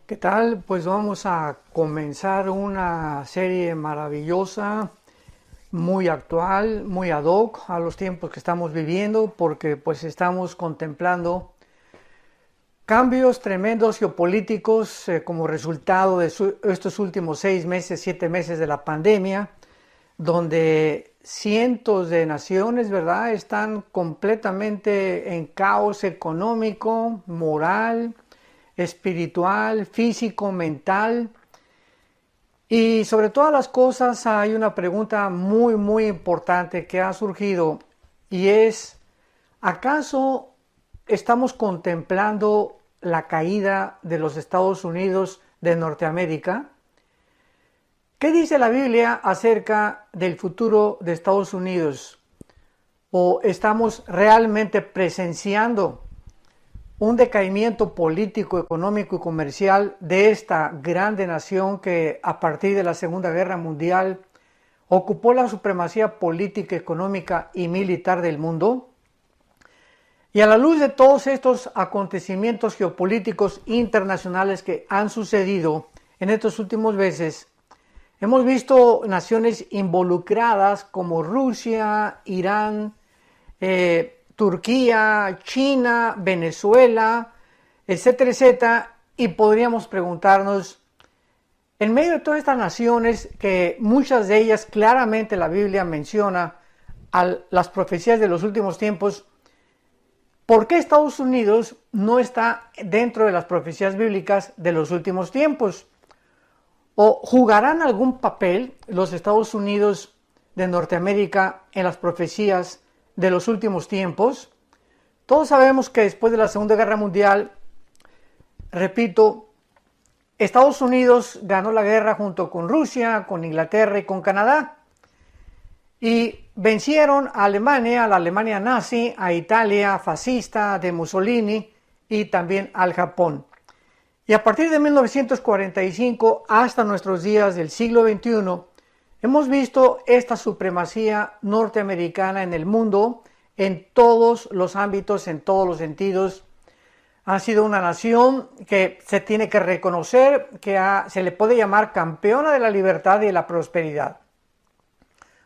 ¿Qué tal? Pues vamos a comenzar una serie maravillosa, muy actual, muy ad hoc a los tiempos que estamos viviendo, porque pues estamos contemplando cambios tremendos geopolíticos como resultado de estos últimos 6 meses, 7 meses de la pandemia, donde cientos de naciones, ¿verdad?, están completamente en caos económico, moral, espiritual, físico, mental. Y sobre todas las cosas hay una pregunta muy importante que ha surgido y es, ¿acaso estamos contemplando la caída de los Estados Unidos de Norteamérica? ¿Qué dice la Biblia acerca del futuro de Estados Unidos? ¿O estamos realmente presenciando un decaimiento político, económico y comercial de esta grande nación que a partir de la Segunda Guerra Mundial ocupó la supremacía política, económica y militar del mundo? Y a la luz de todos estos acontecimientos geopolíticos internacionales que han sucedido en estos últimos meses, hemos visto naciones involucradas como Rusia, Irán, Turquía, China, Venezuela, etcétera, etcétera, y podríamos preguntarnos, en medio de todas estas naciones, que muchas de ellas claramente la Biblia menciona a las profecías de los últimos tiempos, ¿por qué Estados Unidos no está dentro de las profecías bíblicas de los últimos tiempos? ¿O jugarán algún papel los Estados Unidos de Norteamérica en las profecías de los últimos tiempos? Todos sabemos que después de la Segunda Guerra Mundial, repito, Estados Unidos ganó la guerra junto con Rusia, con Inglaterra y con Canadá. Y vencieron a Alemania, a la Alemania nazi, a Italia fascista de Mussolini y también al Japón. Y a partir de 1945 hasta nuestros días del siglo XXI, hemos visto esta supremacía norteamericana en el mundo, en todos los ámbitos, en todos los sentidos. Ha sido una nación que se tiene que reconocer, que se le puede llamar campeona de la libertad y de la prosperidad.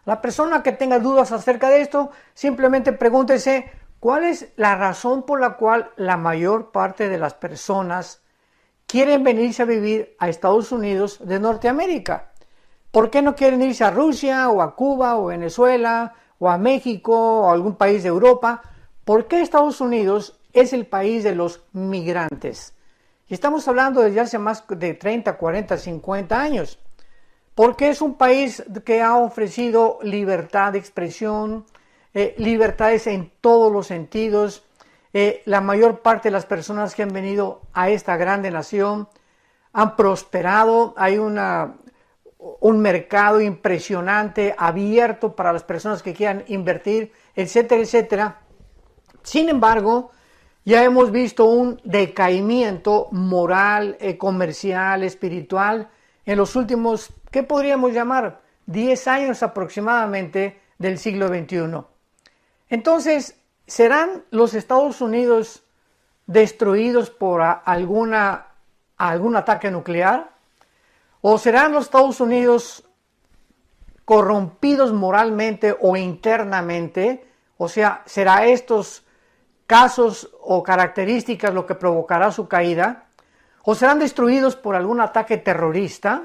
La persona que tenga dudas acerca de esto, simplemente pregúntese cuál es la razón por la cual la mayor parte de las personas quieren venirse a vivir a Estados Unidos de Norteamérica. ¿Por qué no quieren irse a Rusia o a Cuba o Venezuela o a México o a algún país de Europa? ¿Por qué Estados Unidos es el país de los migrantes? Y estamos hablando desde hace más de 30, 40, 50 años. Porque es un país que ha ofrecido libertad de expresión, libertades en todos los sentidos. La mayor parte de las personas que han venido a esta grande nación han prosperado. Hay un mercado impresionante, abierto para las personas que quieran invertir, etcétera, etcétera. Sin embargo, ya hemos visto un decaimiento moral, comercial, espiritual en los últimos, ¿qué podríamos llamar? 10 años aproximadamente del siglo XXI. Entonces, ¿serán los Estados Unidos destruidos por algún ataque nuclear? ¿O serán los Estados Unidos corrompidos moralmente o internamente? O sea, ¿será estos casos o características lo que provocará su caída? ¿O serán destruidos por algún ataque terrorista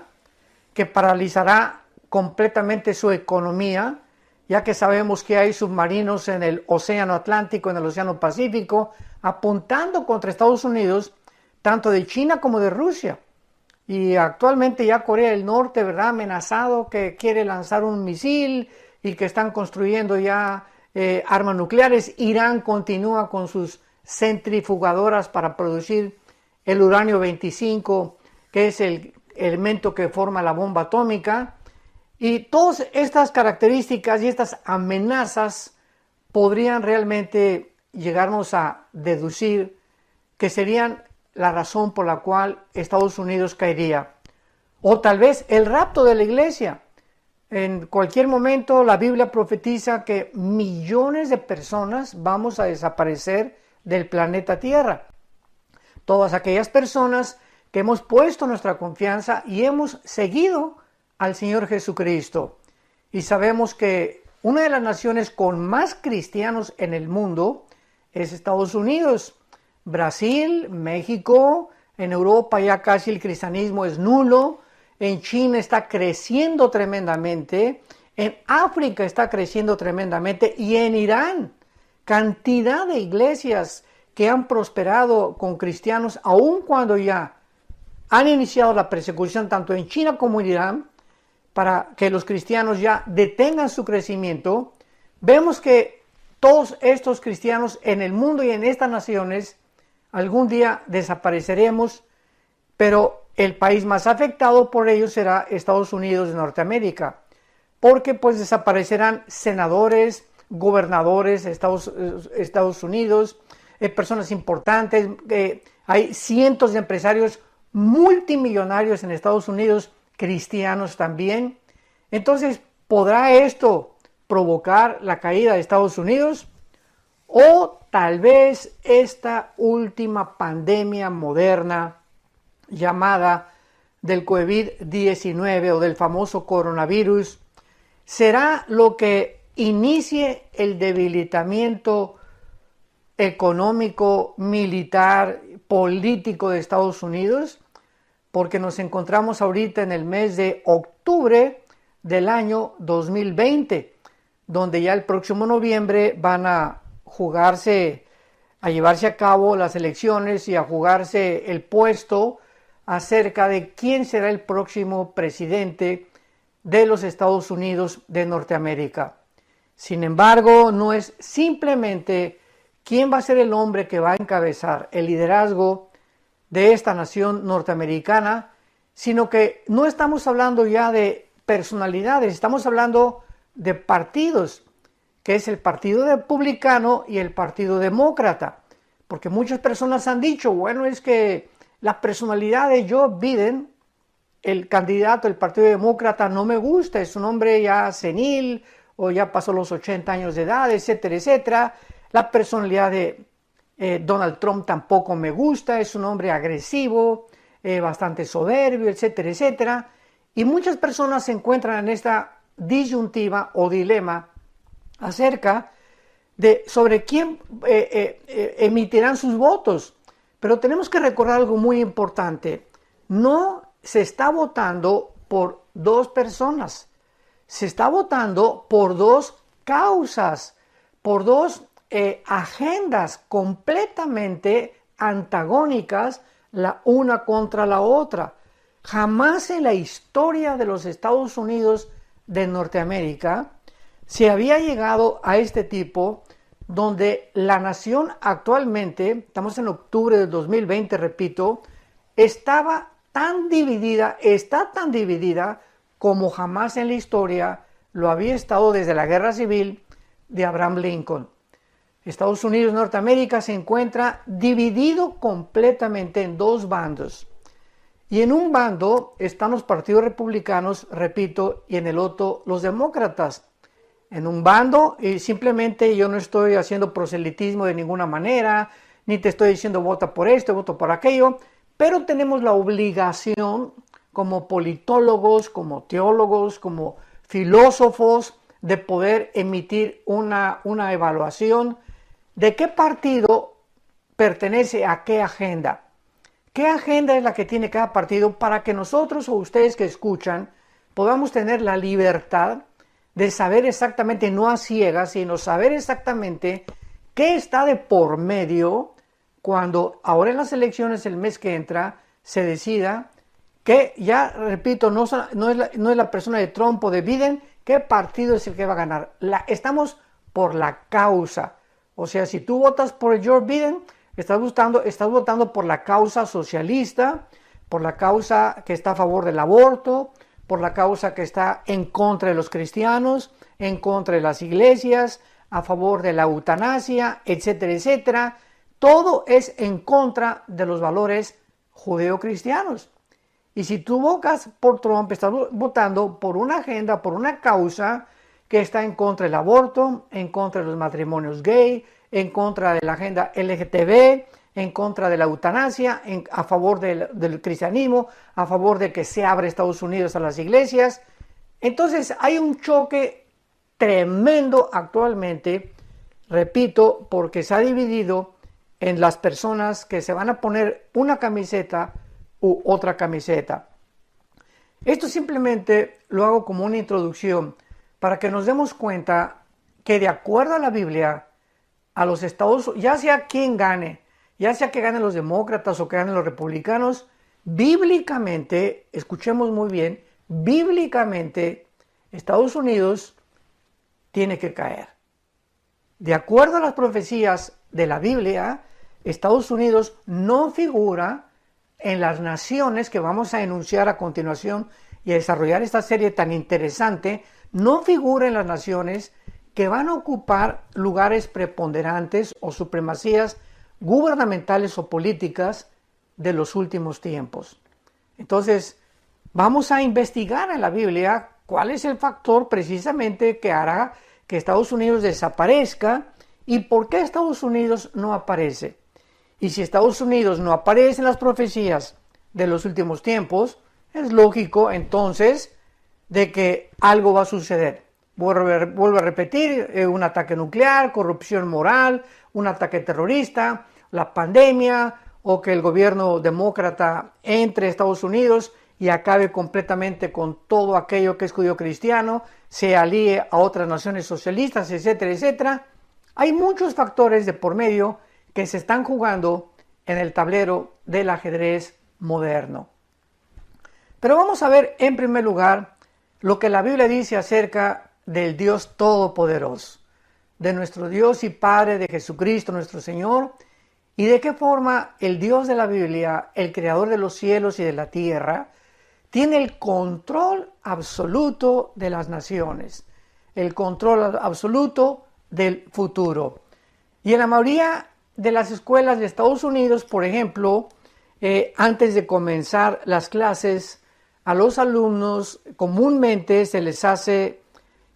que paralizará completamente su economía, ya que sabemos que hay submarinos en el Océano Atlántico, en el Océano Pacífico, apuntando contra Estados Unidos, tanto de China como de Rusia? Y actualmente ya Corea del Norte, ¿verdad?, amenazado que quiere lanzar un misil y que están construyendo ya armas nucleares. Irán continúa con sus centrifugadoras para producir el uranio 25, que es el elemento que forma la bomba atómica. Y todas estas características y estas amenazas podrían realmente llegarnos a deducir que serían la razón por la cual Estados Unidos caería. O tal vez el rapto de la iglesia. En cualquier momento la Biblia profetiza que millones de personas vamos a desaparecer del planeta Tierra. Todas aquellas personas que hemos puesto nuestra confianza y hemos seguido al Señor Jesucristo. Y sabemos que una de las naciones con más cristianos en el mundo es Estados Unidos. Brasil, México, en Europa ya casi el cristianismo es nulo, en China está creciendo tremendamente, en África está creciendo tremendamente y en Irán, cantidad de iglesias que han prosperado con cristianos, aun cuando ya han iniciado la persecución tanto en China como en Irán, para que los cristianos ya detengan su crecimiento. Vemos que todos estos cristianos en el mundo y en estas naciones algún día desapareceremos, pero el país más afectado por ello será Estados Unidos de Norteamérica, porque pues desaparecerán senadores, gobernadores de Estados Unidos, personas importantes, hay cientos de empresarios multimillonarios en Estados Unidos, cristianos también. Entonces, ¿podrá esto provocar la caída de Estados Unidos? O tal vez esta última pandemia moderna llamada del COVID-19 o del famoso coronavirus será lo que inicie el debilitamiento económico, militar, político de Estados Unidos, porque nos encontramos ahorita en el mes de octubre del año 2020, donde ya el próximo noviembre van a llevarse a cabo las elecciones y a jugarse el puesto acerca de quién será el próximo presidente de los Estados Unidos de Norteamérica. Sin embargo, no es simplemente quién va a ser el hombre que va a encabezar el liderazgo de esta nación norteamericana, sino que no estamos hablando ya de personalidades, estamos hablando de partidos, que es el Partido Republicano y el Partido Demócrata, porque muchas personas han dicho, bueno, es que la personalidad de Joe Biden, el candidato del Partido Demócrata, no me gusta, es un hombre ya senil o ya pasó los 80 años de edad, etcétera, etcétera. La personalidad de Donald Trump tampoco me gusta, es un hombre agresivo, bastante soberbio, etcétera, etcétera. Y muchas personas se encuentran en esta disyuntiva o dilema acerca de sobre quién emitirán sus votos. Pero tenemos que recordar algo muy importante. No se está votando por dos personas, se está votando por dos causas, por dos agendas completamente antagónicas la una contra la otra. Jamás en la historia de los Estados Unidos de Norteamérica se había llegado a este tipo donde la nación actualmente, estamos en octubre del 2020, repito, está tan dividida como jamás en la historia lo había estado desde la Guerra Civil de Abraham Lincoln. Estados Unidos de Norteamérica se encuentra dividido completamente en dos bandos. Y en un bando están los partidos republicanos, repito, y en el otro los demócratas. En un bando, y simplemente yo no estoy haciendo proselitismo de ninguna manera, ni te estoy diciendo vota por esto, vota por aquello, pero tenemos la obligación como politólogos, como teólogos, como filósofos, de poder emitir una evaluación de qué partido pertenece a qué agenda. ¿Qué agenda es la que tiene cada partido para que nosotros o ustedes que escuchan podamos tener la libertad de saber exactamente, no a ciegas, sino saber exactamente qué está de por medio cuando ahora en las elecciones el mes que entra se decida que, ya repito, no es la persona de Trump o de Biden, qué partido es el que va a ganar. Estamos por la causa. O sea, si tú votas por Joe Biden, estás votando por la causa socialista, por la causa que está a favor del aborto, por la causa que está en contra de los cristianos, en contra de las iglesias, a favor de la eutanasia, etcétera, etcétera. Todo es en contra de los valores judeocristianos. Y si tú votas por Trump, estás votando por una agenda, por una causa que está en contra del aborto, en contra de los matrimonios gay, en contra de la agenda LGTB, en contra de la eutanasia, a favor del cristianismo, a favor de que se abra Estados Unidos a las iglesias. Entonces hay un choque tremendo actualmente, repito, porque se ha dividido en las personas que se van a poner una camiseta u otra camiseta. Esto simplemente lo hago como una introducción para que nos demos cuenta que de acuerdo a la Biblia, a los Estados Unidos, ya sea quien gane, ya sea que ganen los demócratas o que ganen los republicanos, bíblicamente, escuchemos muy bien, bíblicamente Estados Unidos tiene que caer. De acuerdo a las profecías de la Biblia, Estados Unidos no figura en las naciones que vamos a enunciar a continuación y a desarrollar esta serie tan interesante, no figura en las naciones que van a ocupar lugares preponderantes o supremacías gubernamentales o políticas de los últimos tiempos. Entonces, vamos a investigar en la Biblia cuál es el factor precisamente que hará que Estados Unidos desaparezca y por qué Estados Unidos no aparece. Y si Estados Unidos no aparece en las profecías de los últimos tiempos, es lógico entonces de que algo va a suceder. Vuelvo a repetir, un ataque nuclear, corrupción moral, un ataque terrorista, la pandemia o que el gobierno demócrata entre a Estados Unidos y acabe completamente con todo aquello que es judío cristiano, se alíe a otras naciones socialistas, etcétera, etcétera. Hay muchos factores de por medio que se están jugando en el tablero del ajedrez moderno. Pero vamos a ver en primer lugar lo que la Biblia dice acerca del Dios Todopoderoso, de nuestro Dios y Padre, de Jesucristo nuestro Señor, y de qué forma el Dios de la Biblia, el Creador de los cielos y de la tierra, tiene el control absoluto de las naciones, el control absoluto del futuro. Y en la mayoría de las escuelas de Estados Unidos, por ejemplo, antes de comenzar las clases, a los alumnos comúnmente se les hace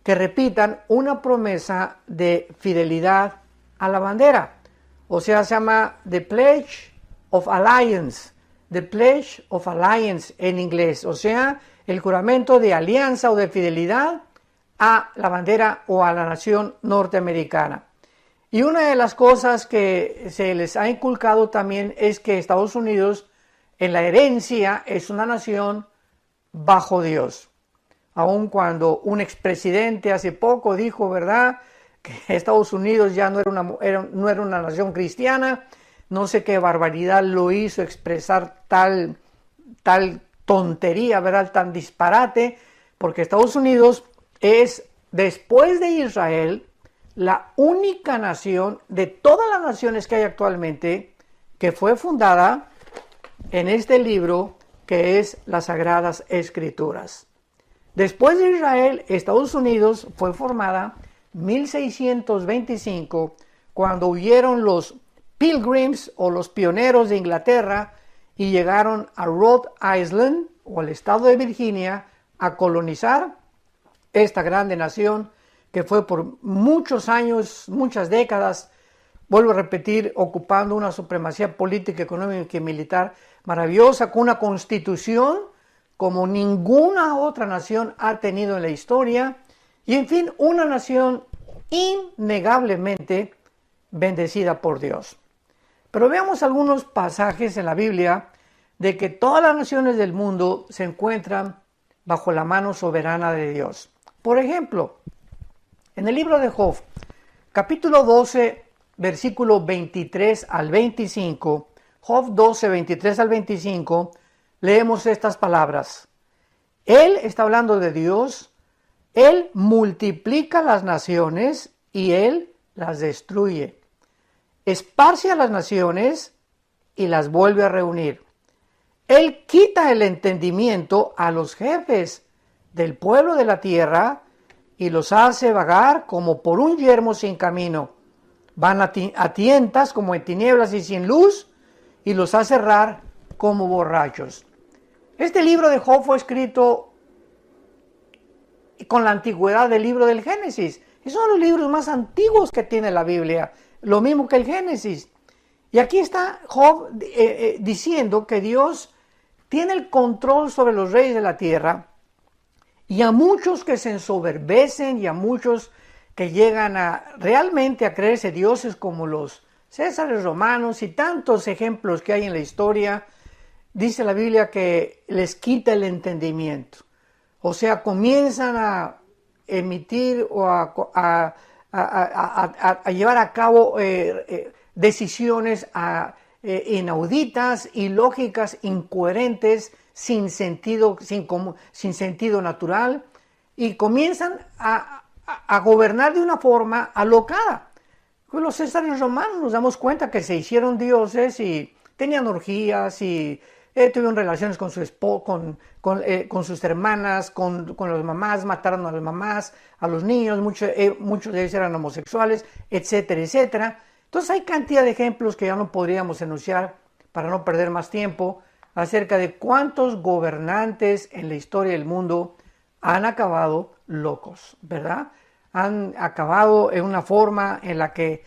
que repitan una promesa de fidelidad a la bandera. O sea, se llama The Pledge of Allegiance. The Pledge of Allegiance en inglés. O sea, el juramento de alianza o de fidelidad a la bandera o a la nación norteamericana. Y una de las cosas que se les ha inculcado también es que Estados Unidos en la herencia es una nación bajo Dios. Aun cuando un expresidente hace poco dijo, ¿verdad?, que Estados Unidos ya no era una nación cristiana, no sé qué barbaridad lo hizo expresar tal tontería, ¿verdad?, tan disparate, porque Estados Unidos es, después de Israel, la única nación de todas las naciones que hay actualmente que fue fundada en este libro que es las Sagradas Escrituras. Después de Israel, Estados Unidos fue formada en 1625 cuando huyeron los Pilgrims o los pioneros de Inglaterra y llegaron a Rhode Island o al estado de Virginia a colonizar esta grande nación que fue por muchos años, muchas décadas, vuelvo a repetir, ocupando una supremacía política, económica y militar maravillosa, con una constitución como ninguna otra nación ha tenido en la historia, y en fin, una nación innegablemente bendecida por Dios. Pero veamos algunos pasajes en la Biblia de que todas las naciones del mundo se encuentran bajo la mano soberana de Dios. Por ejemplo, en el libro de Job, capítulo 12, versículo 23 al 25, Job 12, 23 al 25, leemos estas palabras. Él está hablando de Dios, Él multiplica las naciones y Él las destruye. Esparce a las naciones y las vuelve a reunir. Él quita el entendimiento a los jefes del pueblo de la tierra y los hace vagar como por un yermo sin camino. Van a tientas como en tinieblas y sin luz y los hace errar como borrachos. Este libro de Job fue escrito con la antigüedad del libro del Génesis. Es uno de los libros más antiguos que tiene la Biblia, lo mismo que el Génesis. Y aquí está Job diciendo que Dios tiene el control sobre los reyes de la tierra, y a muchos que se ensoberbecen y a muchos que llegan a realmente a creerse dioses como los Césares romanos y tantos ejemplos que hay en la historia, dice la Biblia que les quita el entendimiento. O sea, comienzan a emitir o a llevar a cabo decisiones inauditas, ilógicas, incoherentes, sin sentido natural, y comienzan a gobernar de una forma alocada. Con los Césares romanos nos damos cuenta que se hicieron dioses y tenían orgías y tuvieron relaciones con su con sus hermanas, con las mamás, mataron a las mamás, a los niños, muchos de ellos eran homosexuales, etcétera, etcétera. Entonces hay cantidad de ejemplos que ya no podríamos enunciar para no perder más tiempo acerca de cuántos gobernantes en la historia del mundo han acabado locos, ¿verdad? Han acabado en una forma en la que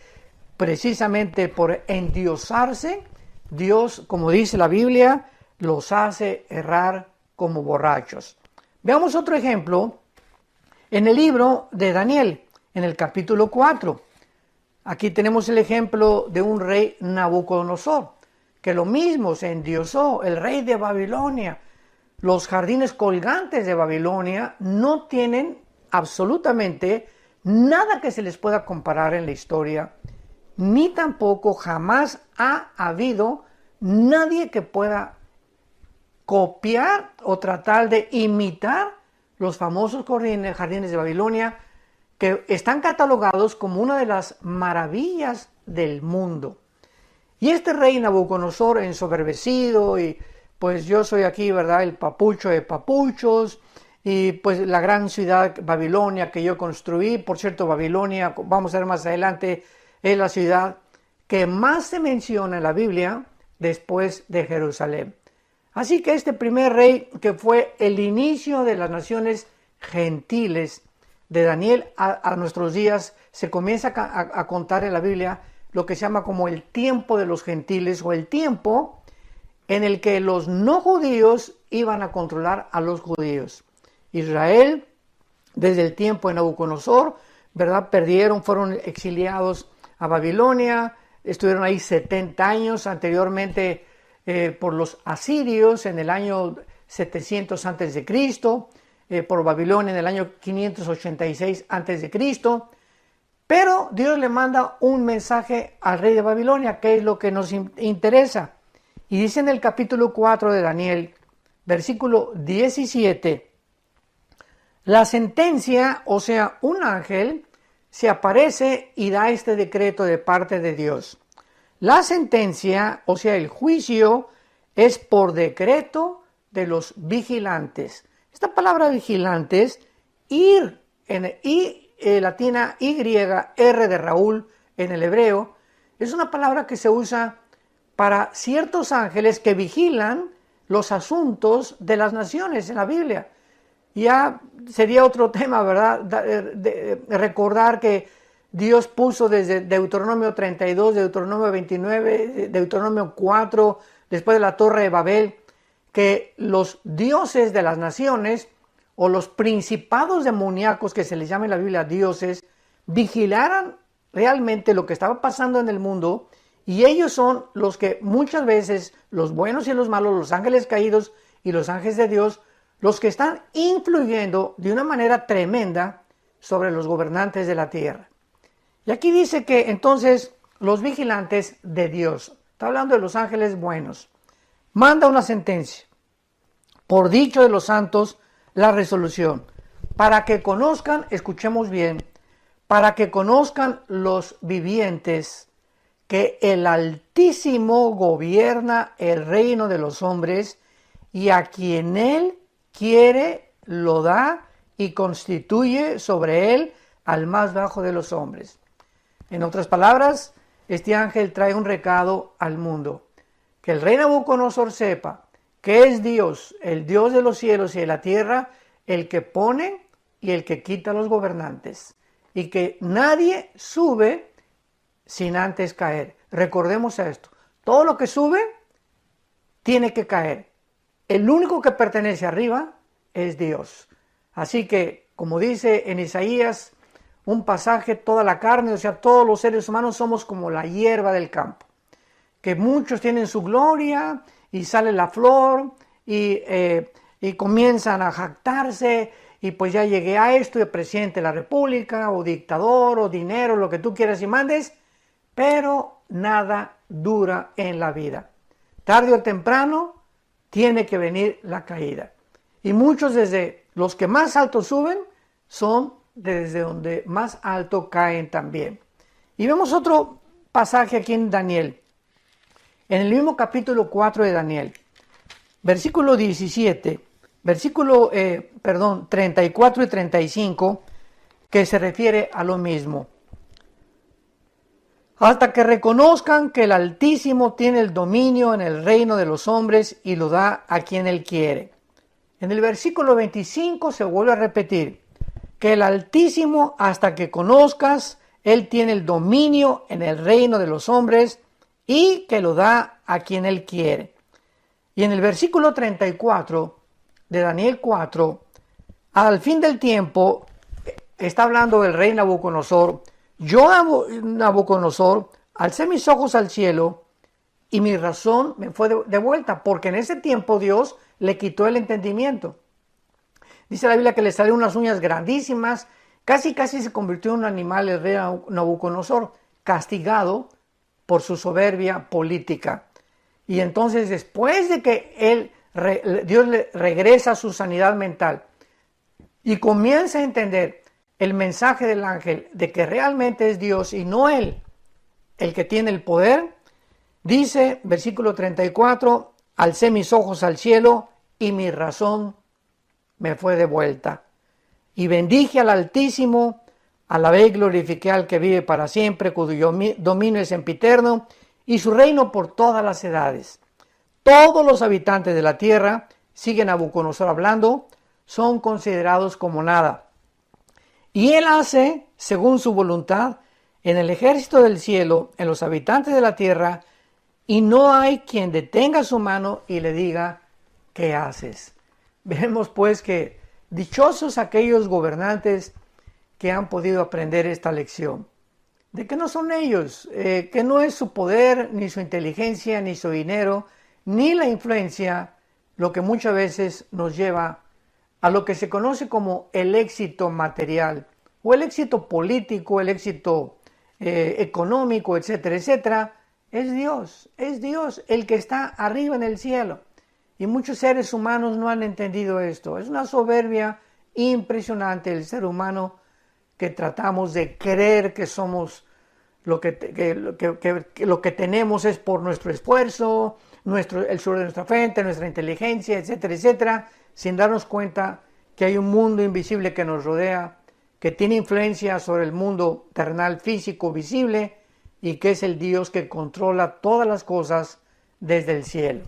precisamente por endiosarse, Dios, como dice la Biblia, los hace errar como borrachos. Veamos otro ejemplo en el libro de Daniel, en el capítulo 4. Aquí tenemos el ejemplo de un rey Nabucodonosor, que lo mismo se endiosó, el rey de Babilonia. Los jardines colgantes de Babilonia no tienen absolutamente nada que se les pueda comparar en la historia, ni tampoco jamás ha habido nadie que pueda copiar o tratar de imitar los famosos jardines de Babilonia, que están catalogados como una de las maravillas del mundo. Y este rey Nabucodonosor, ensoberbecido, y pues yo soy aquí, ¿verdad?, el papucho de papuchos, y pues la gran ciudad Babilonia que yo construí. Por cierto, Babilonia, vamos a ver más adelante, es la ciudad que más se menciona en la Biblia después de Jerusalén. Así que este primer rey, que fue el inicio de las naciones gentiles de Daniel a nuestros días, se comienza a contar en la Biblia lo que se llama como el tiempo de los gentiles, o el tiempo en el que los no judíos iban a controlar a los judíos. Israel, desde el tiempo de Nabucodonosor, ¿verdad?, fueron exiliados a Babilonia, estuvieron ahí 70 años, anteriormente por los asirios en el año 700 a.C., por Babilonia en el año 586 a.C., pero Dios le manda un mensaje al rey de Babilonia, que es lo que nos interesa. Y dice en el capítulo 4 de Daniel, versículo 17, la sentencia, o sea, un ángel, se aparece y da este decreto de parte de Dios. La sentencia, o sea, el juicio, es por decreto de los vigilantes. Esta palabra vigilantes, latina Y, R de Raúl en el hebreo, es una palabra que se usa para ciertos ángeles que vigilan los asuntos de las naciones en la Biblia. Ya sería otro tema, ¿verdad?, de recordar que Dios puso desde Deuteronomio 32, Deuteronomio 29, Deuteronomio 4, después de la Torre de Babel, que los dioses de las naciones, o los principados demoníacos, que se les llama en la Biblia dioses, vigilaran realmente lo que estaba pasando en el mundo, y ellos son los que muchas veces, los buenos y los malos, los ángeles caídos y los ángeles de Dios, los que están influyendo de una manera tremenda sobre los gobernantes de la tierra. Y aquí dice que entonces los vigilantes de Dios, está hablando de los ángeles buenos, manda una sentencia, por dicho de los santos, la resolución, para que conozcan, escuchemos bien, para que conozcan los vivientes que el Altísimo gobierna el reino de los hombres, y a quien Él quiere lo da y constituye sobre él al más bajo de los hombres. En otras palabras, este ángel trae un recado al mundo, que el rey Nabucodonosor sepa que es Dios, el Dios de los cielos y de la tierra, el que pone y el que quita a los gobernantes, y que nadie sube sin antes caer. Recordemos esto, Todo lo que sube tiene que caer. El único que pertenece arriba es Dios. Así que, como dice en Isaías, un pasaje, toda la carne, o sea, todos los seres humanos somos como la hierba del campo. Que muchos tienen su gloria y sale la flor y comienzan a jactarse y pues ya llegué a esto de presidente de la república o dictador o dinero, lo que tú quieras y mandes, pero nada dura en la vida. Tarde o temprano tiene que venir la caída. Y muchos desde los que más alto suben son desde donde más alto caen también. Y vemos otro pasaje aquí en Daniel, en el mismo capítulo 4 de Daniel, versículo 17, 34 y 35, que se refiere a lo mismo. Hasta que reconozcan que el Altísimo tiene el dominio en el reino de los hombres y lo da a quien Él quiere. En el versículo 25 se vuelve a repetir que el Altísimo, hasta que conozcas, Él tiene el dominio en el reino de los hombres y que lo da a quien Él quiere. Y en el versículo 34 de Daniel 4, al fin del tiempo, está hablando del rey Nabucodonosor. Yo, Nabucodonosor, alcé mis ojos al cielo y mi razón me fue de vuelta, porque en ese tiempo Dios le quitó el entendimiento. Dice la Biblia que le salieron unas uñas grandísimas, casi se convirtió en un animal el rey Nabucodonosor, castigado por su soberbia política. Y entonces después de que Dios le regresa su sanidad mental y comienza a entender el mensaje del ángel de que realmente es Dios y no él el que tiene el poder, dice, versículo 34, alcé mis ojos al cielo y mi razón me fue de vuelta. Y bendije al Altísimo, alabé y glorifiqué al que vive para siempre, cuyo dominio es sempiterno, y su reino por todas las edades. Todos los habitantes de la tierra, siguen a Nabucodonosor hablando, son considerados como nada. Y él hace, según su voluntad, en el ejército del cielo, en los habitantes de la tierra, y no hay quien detenga su mano y le diga, ¿qué haces? Vemos pues que dichosos aquellos gobernantes que han podido aprender esta lección, de que no son ellos, que no es su poder, ni su inteligencia, ni su dinero, ni la influencia, lo que muchas veces nos lleva a lo que se conoce como el éxito material, o el éxito político, el éxito económico, etcétera, etcétera. Es Dios el que está arriba en el cielo. Y muchos seres humanos no han entendido esto. Es una soberbia impresionante el ser humano, que tratamos de creer que somos lo que tenemos es por nuestro esfuerzo, el sudor de nuestra frente, nuestra inteligencia, etcétera, etcétera, sin darnos cuenta que hay un mundo invisible que nos rodea, que tiene influencia sobre el mundo terrenal, físico, visible, y que es el Dios que controla todas las cosas desde el cielo.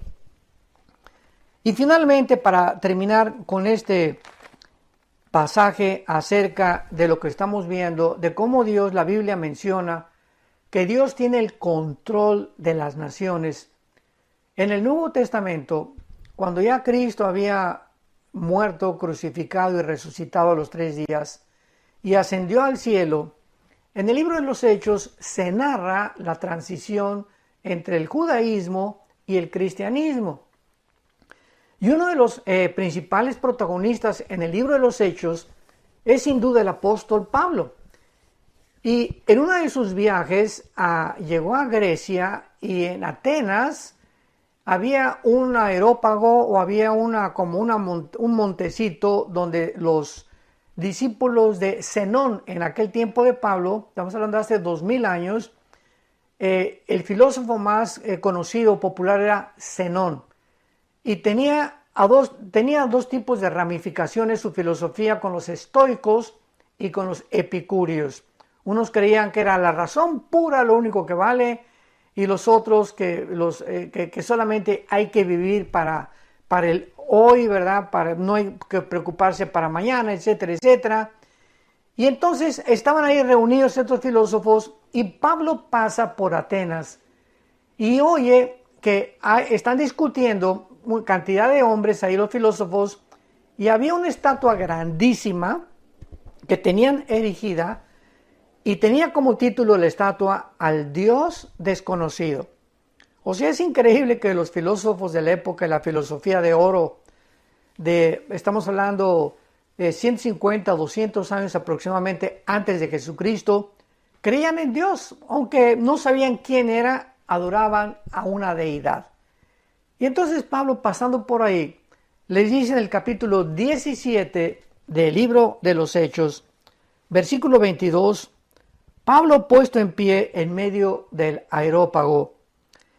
Y finalmente, para terminar con este pasaje acerca de lo que estamos viendo, de cómo Dios, la Biblia menciona que Dios tiene el control de las naciones. En el Nuevo Testamento, cuando ya Cristo había muerto, crucificado y resucitado a los 3 días y ascendió al cielo, en el libro de los Hechos se narra la transición entre el judaísmo y el cristianismo. Y uno de los principales protagonistas en el libro de los Hechos es sin duda el apóstol Pablo. Y en uno de sus viajes llegó a Grecia, y en Atenas había un aerópago, o había un montecito donde los discípulos de Zenón, en aquel tiempo de Pablo, estamos hablando de hace 2000 años, el filósofo más conocido, popular, era Zenón. Y tenía dos tipos de ramificaciones su filosofía, con los estoicos y con los epicúreos. Unos creían que era la razón pura lo único que vale, y los otros que solamente hay que vivir para el hoy, ¿verdad? No hay que preocuparse para mañana, etcétera, etcétera. Y entonces estaban ahí reunidos estos filósofos, y Pablo pasa por Atenas. y oye que están discutiendo cantidad de hombres ahí, los filósofos, y había una estatua grandísima que tenían erigida y tenía como título la estatua al Dios desconocido. O sea, es increíble que los filósofos de la época, la filosofía de oro, estamos hablando de 150, 200 años aproximadamente antes de Jesucristo, creían en Dios, aunque no sabían quién era, adoraban a una deidad. Y entonces Pablo, pasando por ahí, les dice en el capítulo 17 del libro de los Hechos, versículo 22, Pablo, puesto en pie en medio del areópago,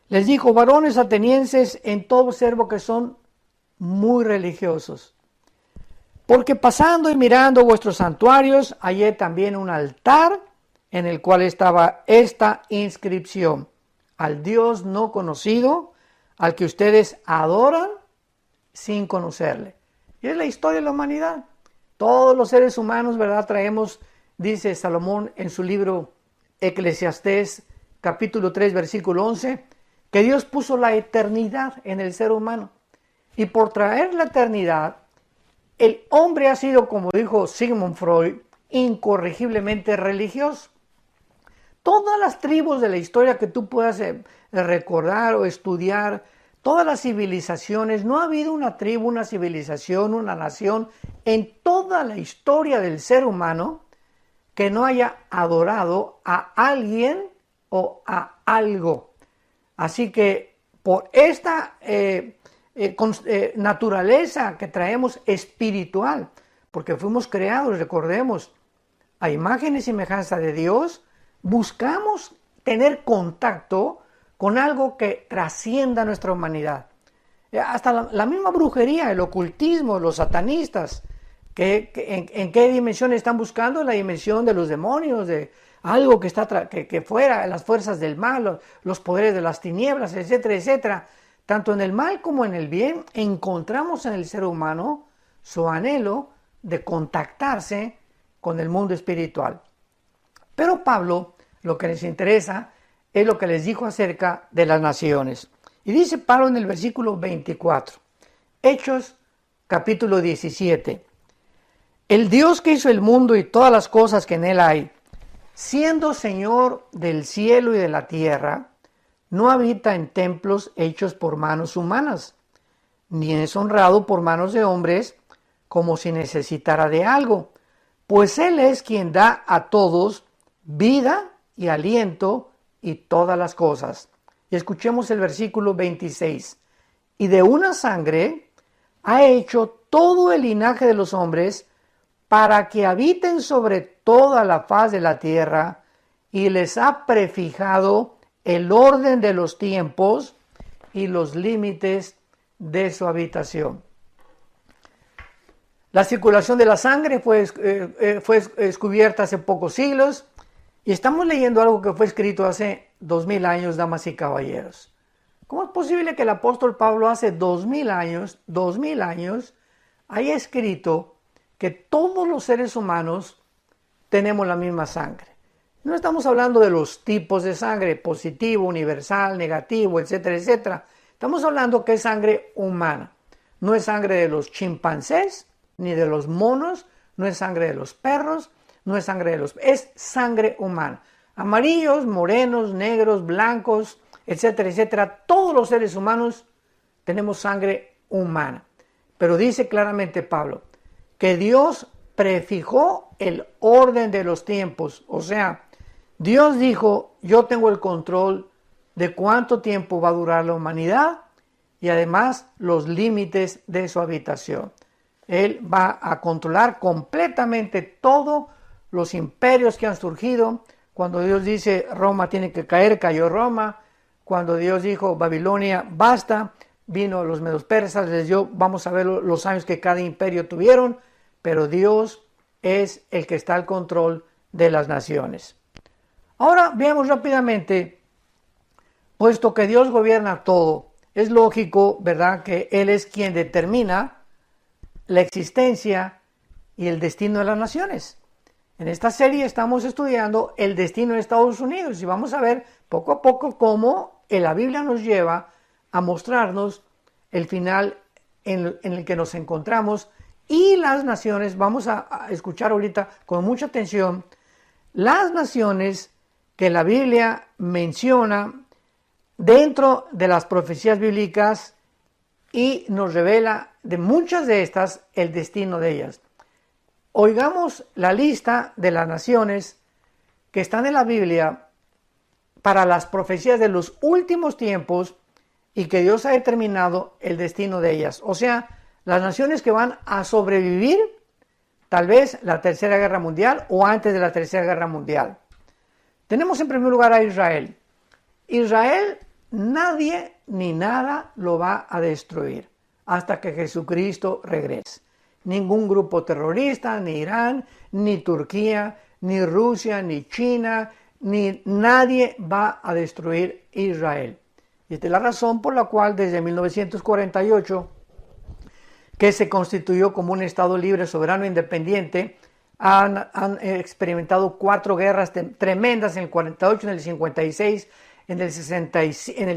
les dijo: varones atenienses, en todo observo que son muy religiosos, porque pasando y mirando vuestros santuarios, hallé también un altar en el cual estaba esta inscripción: al Dios no conocido, al que ustedes adoran sin conocerle. Y es la historia de la humanidad. Todos los seres humanos, ¿verdad? Traemos, dice Salomón en su libro Eclesiastés, capítulo 3, versículo 11, que Dios puso la eternidad en el ser humano. Y por traer la eternidad, el hombre ha sido, como dijo Sigmund Freud, incorregiblemente religioso. Todas las tribus de la historia que tú puedas recordar o estudiar, todas las civilizaciones, no ha habido una tribu, una civilización, una nación en toda la historia del ser humano que no haya adorado a alguien o a algo. Así que por esta naturaleza que traemos espiritual, porque fuimos creados, recordemos, a imagen y semejanza de Dios, buscamos tener contacto con algo que trascienda nuestra humanidad. Hasta la misma brujería, el ocultismo, los satanistas, ¿en qué dimensión están buscando? La dimensión de los demonios, de algo que está que fuera, las fuerzas del mal, los poderes de las tinieblas, etcétera, etcétera. Tanto en el mal como en el bien encontramos en el ser humano su anhelo de contactarse con el mundo espiritual. Pero Pablo, lo que les interesa es lo que les dijo acerca de las naciones. Y dice Pablo en el versículo 24, Hechos capítulo 17, el Dios que hizo el mundo y todas las cosas que en él hay, siendo Señor del cielo y de la tierra, no habita en templos hechos por manos humanas, ni es honrado por manos de hombres como si necesitara de algo, pues Él es quien da a todos vida y aliento y todas las cosas. Y escuchemos el versículo 26. Y de una sangre ha hecho todo el linaje de los hombres para que habiten sobre toda la faz de la tierra, y les ha prefijado el orden de los tiempos y los límites de su habitación. La circulación de la sangre fue descubierta hace pocos siglos, y estamos leyendo algo que fue escrito hace 2000 años, damas y caballeros. ¿Cómo es posible que el apóstol Pablo hace 2000 años, haya escrito que todos los seres humanos tenemos la misma sangre? No estamos hablando de los tipos de sangre, positivo, universal, negativo, etcétera, etcétera. Estamos hablando que es sangre humana. No es sangre de los chimpancés, ni de los monos, no es sangre de los perros, no es sangre de los... es sangre humana. Amarillos, morenos, negros, blancos, etcétera, etcétera. Todos los seres humanos tenemos sangre humana. Pero dice claramente Pablo que Dios prefijó el orden de los tiempos. O sea, Dios dijo: yo tengo el control de cuánto tiempo va a durar la humanidad y además los límites de su habitación. Él va a controlar completamente todos los imperios que han surgido. Cuando Dios dice Roma tiene que caer, cayó Roma. Cuando Dios dijo Babilonia basta, vino los medos persas, les dio, vamos a ver los años que cada imperio tuvieron, pero Dios es el que está al control de las naciones. Ahora veamos rápidamente, puesto que Dios gobierna todo, es lógico, ¿verdad?, que Él es quien determina la existencia y el destino de las naciones. En esta serie estamos estudiando el destino de Estados Unidos y vamos a ver poco a poco cómo la Biblia nos lleva a mostrarnos el final en el que nos encontramos, y las naciones, vamos a escuchar ahorita con mucha atención, las naciones que la Biblia menciona dentro de las profecías bíblicas y nos revela de muchas de estas el destino de ellas. Oigamos la lista de las naciones que están en la Biblia para las profecías de los últimos tiempos y que Dios ha determinado el destino de ellas. O sea, las naciones que van a sobrevivir tal vez la Tercera Guerra Mundial o antes de la Tercera Guerra Mundial. Tenemos en primer lugar a Israel. Israel, nadie ni nada lo va a destruir hasta que Jesucristo regrese. Ningún grupo terrorista, ni Irán, ni Turquía, ni Rusia, ni China, ni nadie va a destruir Israel. Y esta es la razón por la cual desde 1948, que se constituyó como un Estado libre, soberano e independiente, han experimentado 4 guerras tremendas en el 48, en el 56, en el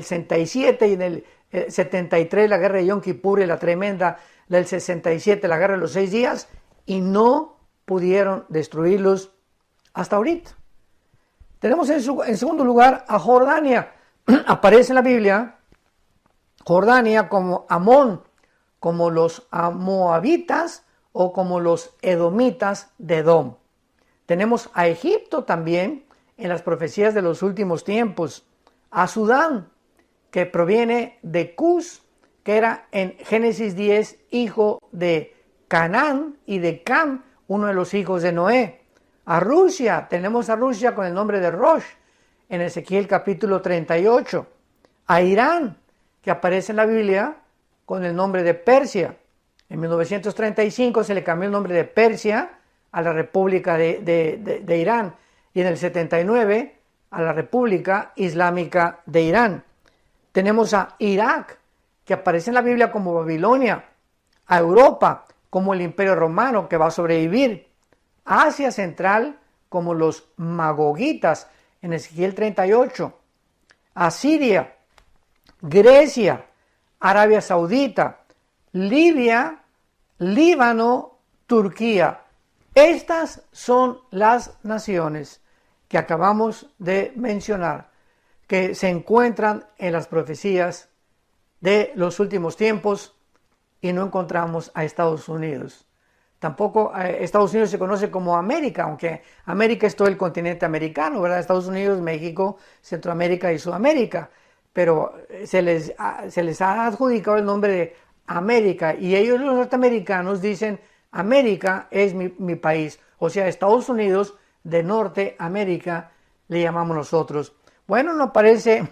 67 y en el 73 la guerra de Yom Kippur y la tremenda del 67, la guerra de los 6 días, y no pudieron destruirlos hasta ahorita. Tenemos en segundo lugar a Jordania. Aparece en la Biblia Jordania como Amón, como los moabitas o como los edomitas de Edom. Tenemos a Egipto también en las profecías de los últimos tiempos, a Sudán, que proviene de Cus, que era en Génesis 10 hijo de Canaán, y de Cam, uno de los hijos de Noé. A Rusia, tenemos a Rusia con el nombre de Rosh, en Ezequiel capítulo 38. A Irán, que aparece en la Biblia con el nombre de Persia. En 1935 se le cambió el nombre de Persia a la República de Irán, y en el 79 a la República Islámica de Irán. Tenemos a Irak, que aparece en la Biblia como Babilonia, a Europa como el Imperio Romano, que va a sobrevivir, a Asia Central como los Magogitas en Ezequiel 38, a Siria, Grecia, Arabia Saudita, Libia, Líbano, Turquía. Estas son las naciones que acabamos de mencionar, que se encuentran en las profecías de los últimos tiempos, y no encontramos a Estados Unidos. Tampoco Estados Unidos se conoce como América, aunque América es todo el continente americano, ¿verdad? Estados Unidos, México, Centroamérica y Sudamérica, pero se les ha adjudicado el nombre de América, y ellos, los norteamericanos, dicen América es mi país, o sea, Estados Unidos de Norteamérica le llamamos nosotros. Bueno, no parece,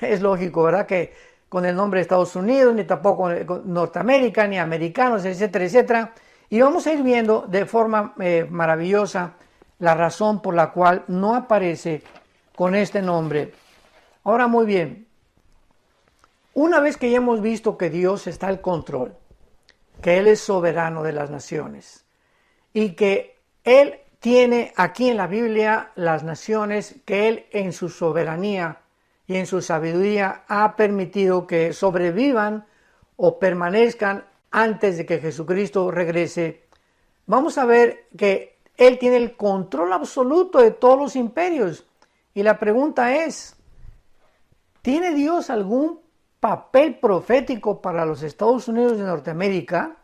es lógico, ¿verdad?, que con el nombre de Estados Unidos, ni tampoco Norteamérica, ni americanos, etcétera, etcétera. Y vamos a ir viendo de forma maravillosa la razón por la cual no aparece con este nombre. Ahora, muy bien, una vez que ya hemos visto que Dios está al control, que Él es soberano de las naciones y que Él tiene aquí en la Biblia las naciones que Él en su soberanía y en su sabiduría ha permitido que sobrevivan o permanezcan antes de que Jesucristo regrese, vamos a ver que Él tiene el control absoluto de todos los imperios. Y la pregunta es, ¿tiene Dios algún papel profético para los Estados Unidos de Norteamérica?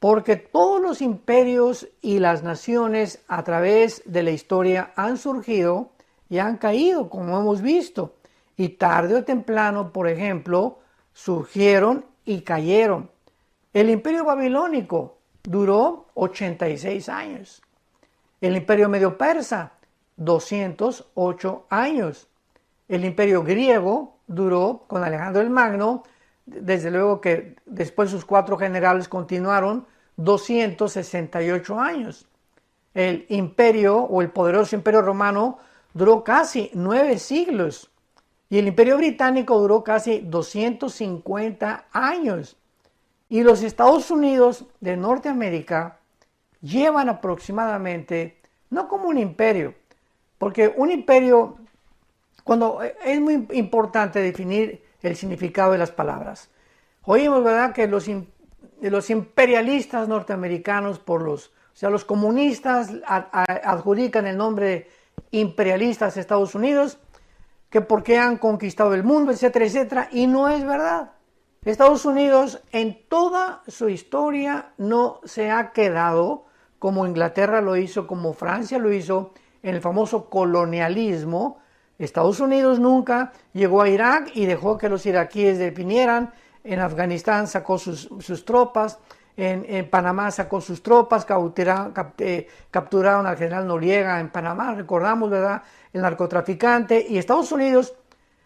Porque todos los imperios y las naciones a través de la historia han surgido y han caído, como hemos visto. Y tarde o temprano, por ejemplo, surgieron y cayeron. El imperio babilónico duró 86 años. El imperio medio persa, 208 años. El imperio griego duró con Alejandro el Magno, desde luego que después sus 4 generales continuaron, 268 años. El imperio o el poderoso imperio romano duró casi 9 siglos. Y el imperio británico duró casi 250 años. Y los Estados Unidos de Norteamérica llevan aproximadamente, no como un imperio, porque un imperio, Cuando es muy importante definir el significado de las palabras. Oímos, ¿verdad?, que los imperialistas norteamericanos, o sea, los comunistas adjudican el nombre imperialistas a Estados Unidos, que porque han conquistado el mundo, etcétera, etcétera, y no es verdad. Estados Unidos en toda su historia no se ha quedado como Inglaterra lo hizo, como Francia lo hizo, en el famoso colonialismo. Estados Unidos nunca llegó a Irak y dejó que los iraquíes definieran. En Afganistán sacó sus tropas, en Panamá sacó sus tropas, capturaron al general Noriega en Panamá, recordamos, ¿verdad?, el narcotraficante, y Estados Unidos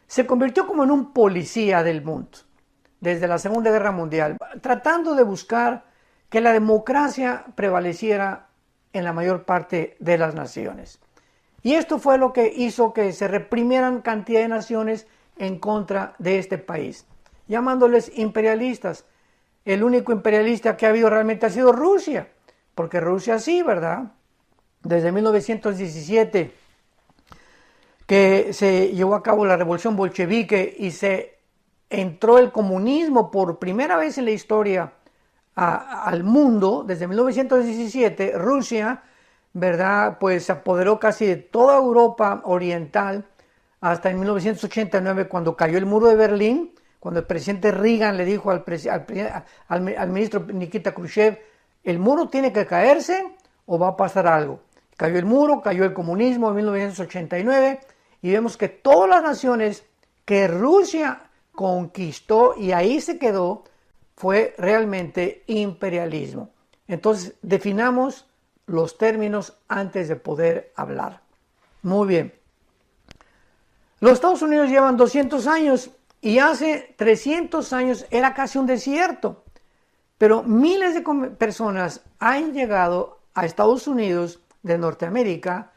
se convirtió como en un policía del mundo desde la Segunda Guerra Mundial, tratando de buscar que la democracia prevaleciera en la mayor parte de las naciones. Y esto fue lo que hizo que se reprimieran cantidad de naciones en contra de este país, llamándoles imperialistas. El único imperialista que ha habido realmente ha sido Rusia, porque Rusia sí, ¿verdad? Desde 1917, que se llevó a cabo la revolución bolchevique y se entró el comunismo por primera vez en la historia al mundo. Desde 1917, Rusia, ¿verdad?, pues se apoderó casi de toda Europa oriental hasta en 1989, cuando cayó el muro de Berlín, cuando el presidente Reagan le dijo al ministro Nikita Khrushchev, el muro tiene que caerse o va a pasar algo. Cayó el muro, cayó el comunismo en 1989 y vemos que todas las naciones que Rusia conquistó y ahí se quedó fue realmente imperialismo. Entonces definamos los términos antes de poder hablar. Muy bien. Los Estados Unidos llevan 200 años y hace 300 años era casi un desierto. Pero miles de personas han llegado a Estados Unidos de Norteamérica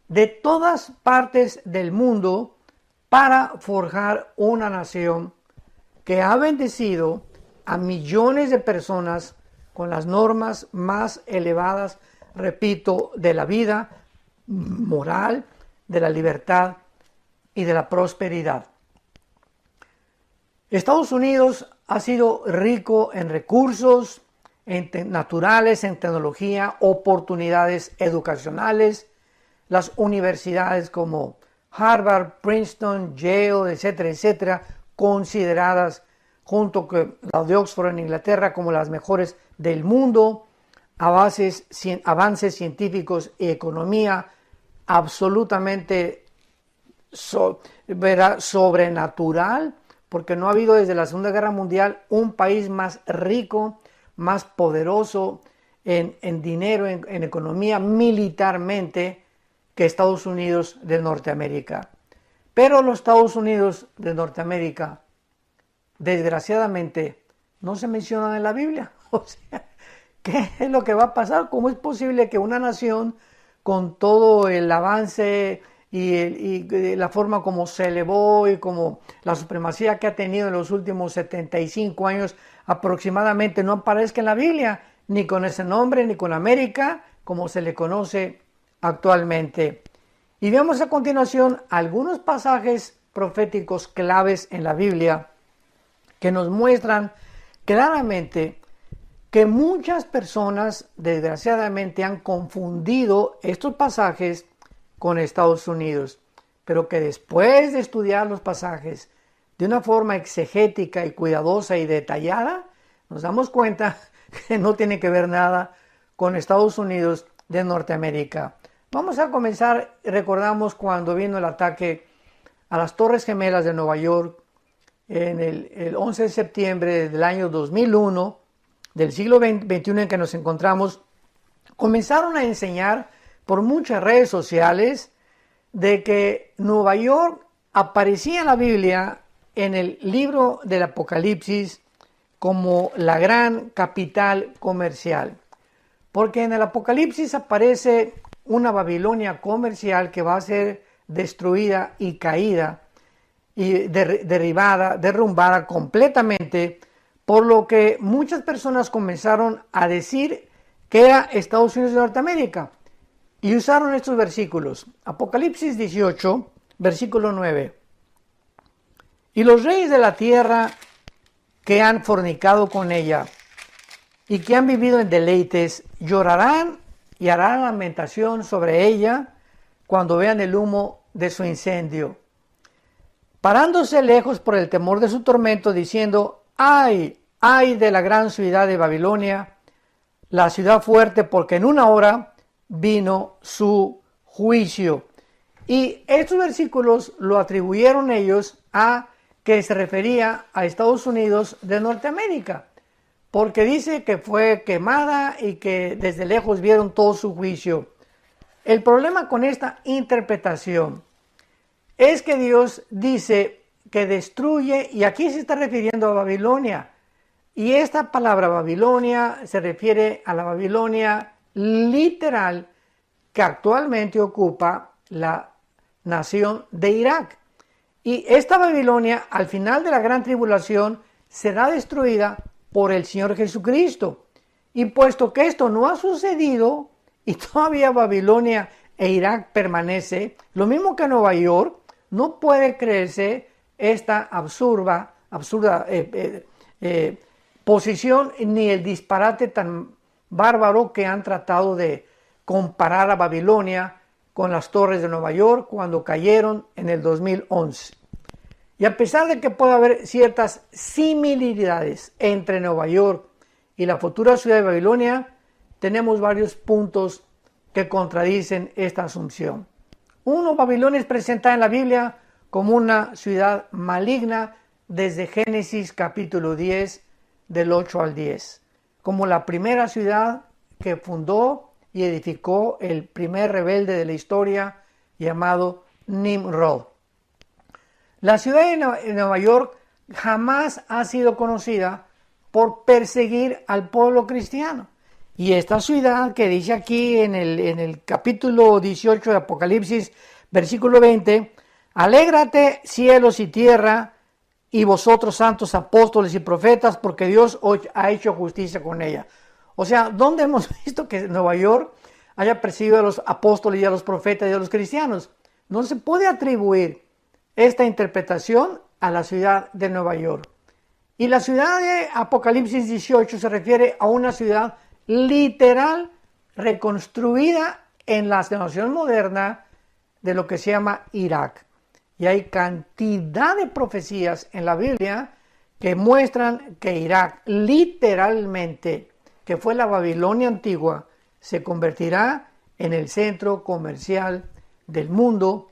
de todas partes del mundo para forjar una nación que ha bendecido a millones de personas con las normas más elevadas, repito, de la vida moral, de la libertad y de la prosperidad. Estados Unidos ha sido rico en recursos naturales, en tecnología, oportunidades educacionales. Las universidades como Harvard, Princeton, Yale, etcétera, etcétera, consideradas junto con la de Oxford en Inglaterra como las mejores del mundo. Avances científicos y economía absolutamente sobrenatural, porque no ha habido desde la Segunda Guerra Mundial un país más rico, más poderoso en dinero, en economía, militarmente, que Estados Unidos de Norteamérica. Pero los Estados Unidos de Norteamérica, desgraciadamente, no se mencionan en la Biblia. O sea, ¿qué es lo que va a pasar? ¿Cómo es posible que una nación con todo el avance y la forma como se elevó y como la supremacía que ha tenido en los últimos 75 años aproximadamente no aparezca en la Biblia, ni con ese nombre, ni con América, como se le conoce actualmente? Y vemos a continuación algunos pasajes proféticos claves en la Biblia que nos muestran claramente que muchas personas desgraciadamente han confundido estos pasajes con Estados Unidos, pero que después de estudiar los pasajes de una forma exegética y cuidadosa y detallada, nos damos cuenta que no tiene que ver nada con Estados Unidos de Norteamérica. Vamos a comenzar, recordamos cuando vino el ataque a las Torres Gemelas de Nueva York en el 11 de septiembre del año 2001, del siglo XXI en que nos encontramos. Comenzaron a enseñar por muchas redes sociales de que Nueva York aparecía en la Biblia, en el libro del Apocalipsis, como la gran capital comercial. Porque en el Apocalipsis aparece una Babilonia comercial que va a ser destruida y caída y derrumbada completamente, por lo que muchas personas comenzaron a decir que era Estados Unidos de Norteamérica y usaron estos versículos. Apocalipsis 18, versículo 9. Y los reyes de la tierra que han fornicado con ella y que han vivido en deleites, llorarán y harán lamentación sobre ella cuando vean el humo de su incendio, parándose lejos por el temor de su tormento, diciendo: ¡ay, ay de la gran ciudad de Babilonia, la ciudad fuerte, porque en una hora vino su juicio! Y estos versículos lo atribuyeron ellos a que se refería a Estados Unidos de Norteamérica, porque dice que fue quemada y que desde lejos vieron todo su juicio. El problema con esta interpretación es que Dios dice que destruye, y aquí se está refiriendo a Babilonia, y esta palabra Babilonia se refiere a la Babilonia literal que actualmente ocupa la nación de Irak. Y esta Babilonia, al final de la gran tribulación, será destruida por el Señor Jesucristo. Y puesto que esto no ha sucedido y todavía Babilonia e Irak permanece, lo mismo que Nueva York, no puede creerse esta absurda posición ni el disparate tan bárbaro que han tratado de comparar a Babilonia con las torres de Nueva York cuando cayeron en el 2011. Y a pesar de que puede haber ciertas similitudes entre Nueva York y la futura ciudad de Babilonia, tenemos varios puntos que contradicen esta asunción. Uno, Babilonia es presentada en la Biblia como una ciudad maligna desde Génesis capítulo 10, del 8 al 10, como la primera ciudad que fundó y edificó el primer rebelde de la historia llamado Nimrod. La ciudad de Nueva York jamás ha sido conocida por perseguir al pueblo cristiano. Y esta ciudad que dice aquí en el capítulo 18 de Apocalipsis, versículo 20, alégrate cielos y tierra y vosotros santos apóstoles y profetas, porque Dios ha hecho justicia con ella. O sea, ¿dónde hemos visto que Nueva York haya perseguido a los apóstoles y a los profetas y a los cristianos? No se puede atribuir esta interpretación a la ciudad de Nueva York. Y la ciudad de Apocalipsis 18 se refiere a una ciudad literal reconstruida en la nación moderna de lo que se llama Irak. Y hay cantidad de profecías en la Biblia que muestran que Irak literalmente, que fue la Babilonia antigua, se convertirá en el centro comercial del mundo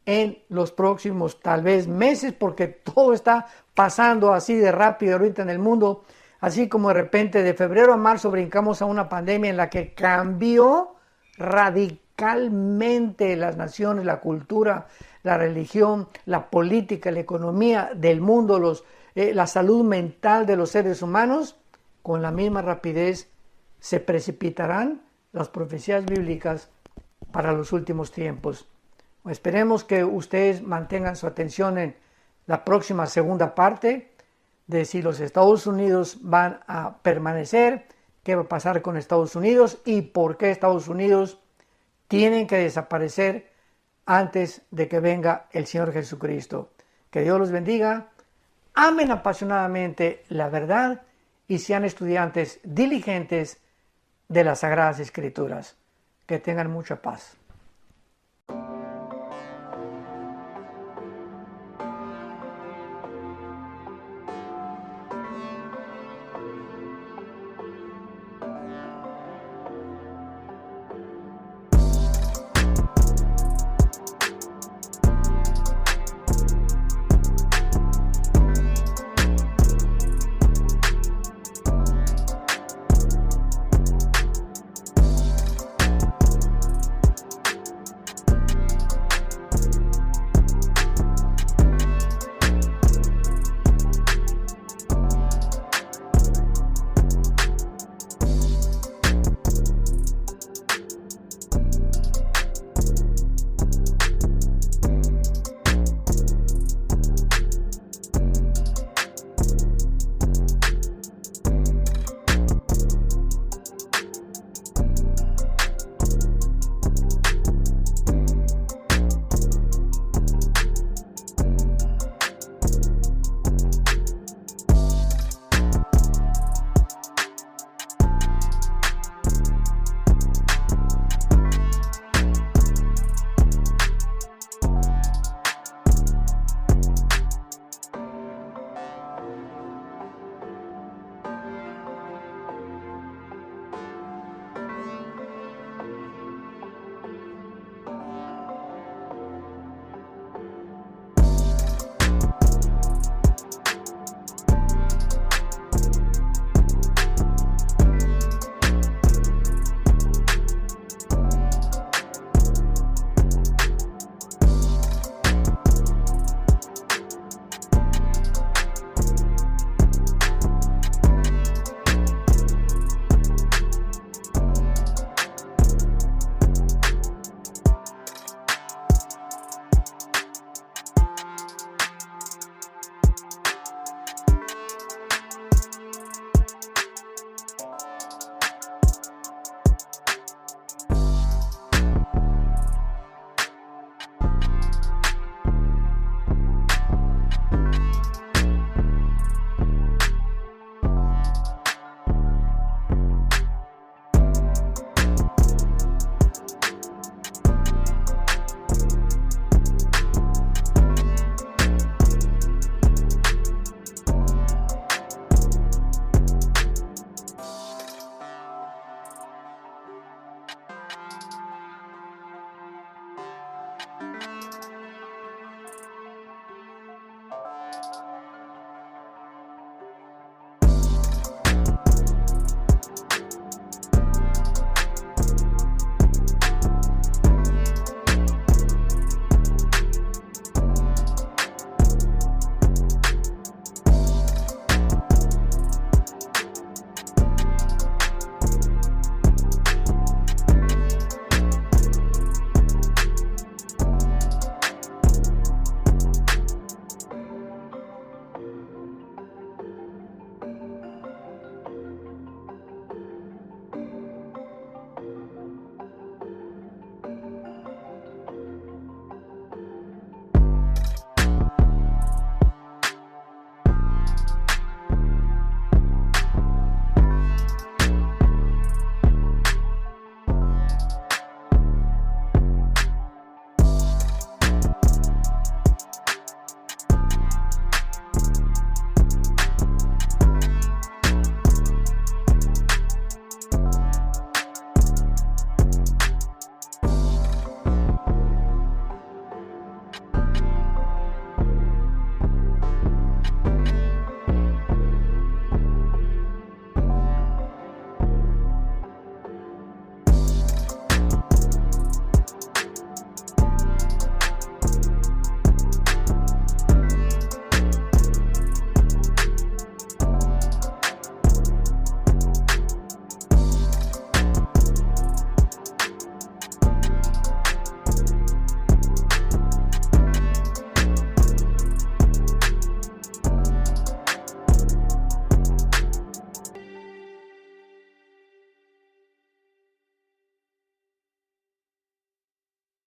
en los próximos tal vez meses, porque todo está pasando así de rápido ahorita en el mundo, así como de repente de febrero a marzo brincamos a una pandemia en la que cambió radicalmente las naciones, la cultura, la religión, la política, la economía del mundo, la salud mental de los seres humanos. Con la misma rapidez se precipitarán las profecías bíblicas para los últimos tiempos. Esperemos que ustedes mantengan su atención en la próxima segunda parte de si los Estados Unidos van a permanecer, qué va a pasar con Estados Unidos y por qué Estados Unidos tienen que desaparecer antes de que venga el Señor Jesucristo. Que Dios los bendiga, amen apasionadamente la verdad y sean estudiantes diligentes de las Sagradas Escrituras. Que tengan mucha paz.